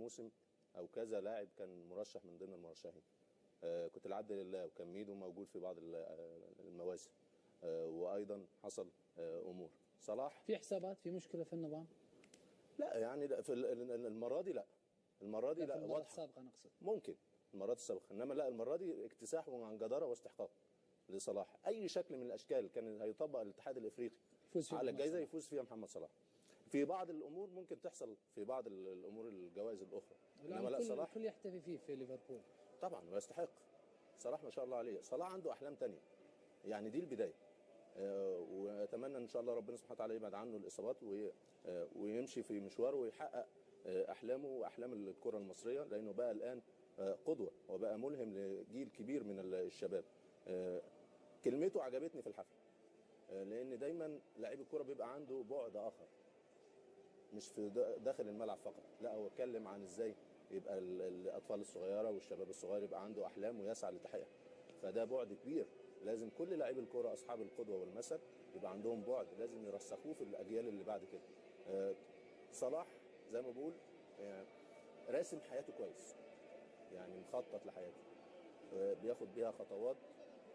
موسم او كذا لاعب كان مرشح من ضمن المرشحين. كنت العبد لله، وكان ميدو موجود في بعض المواسم، وايضا حصل امور. صلاح في حسابات، في مشكله في النظام؟ لا يعني في المره دي لا، المره دي لا، واضحه. السابقه نقصد ممكن المرات السابقه، انما لا، المره دي اكتساح عن جداره واستحقاق لصلاح. اي شكل من الاشكال كان هيطبق الاتحاد الافريقي على الجائزه يفوز فيها محمد صلاح. في بعض الامور ممكن تحصل في بعض الامور الجوائز الاخرى، انما لا، صلاح الكل يحتفي فيه في ليفربول طبعا ويستحق. صلاح ما شاء الله عليه، صلاح عنده احلام تانية، يعني دي البدايه. واتمنى ان شاء الله ربنا سبحانه وتعالى يبعد عنه الاصابات ويمشي في مشواره ويحقق احلامه واحلام الكره المصريه، لانه بقى الان قدوه وبقى ملهم لجيل كبير من الشباب. كلمته عجبتني في الحفل، لان دايما لعيب الكره بيبقى عنده بعد اخر، مش في داخل الملعب فقط، لا هو اتكلم عن ازاي يبقى الاطفال الصغيره والشباب الصغير يبقى عنده احلام ويسعى لتحقيقها. فده بعد كبير، لازم كل لاعبي الكره اصحاب القدوه والمثل يبقى عندهم بعد لازم يرسخوه في الاجيال اللي بعد كده. صلاح زي ما بقول راسم حياته كويس، يعني مخطط لحياته، بياخد بيها خطوات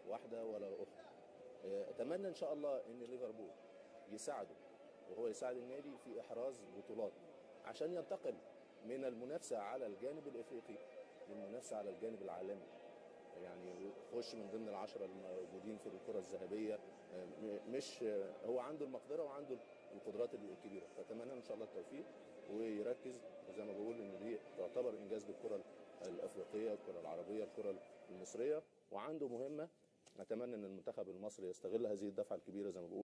واحده ولا اخرى. اتمنى ان شاء الله ان ليفربول يساعده وهو يساعد النادي في احراز بطولات عشان ينتقل من المنافسه على الجانب الافريقي للمنافسه على الجانب العالمي، يعني يخش من ضمن العشرة الموجودين في الكرة الذهبية. مش هو عنده المقدرة وعنده القدرات الكبيرة، فأتمنى إن شاء الله التوفيق ويركز، زي ما بقول إن دي تعتبر إنجاز للكرة الأفريقية، الكرة العربية، الكرة المصرية، وعنده مهمة. أتمنى إن المنتخب المصري يستغل هذه الدفعة الكبيرة زي ما بقول.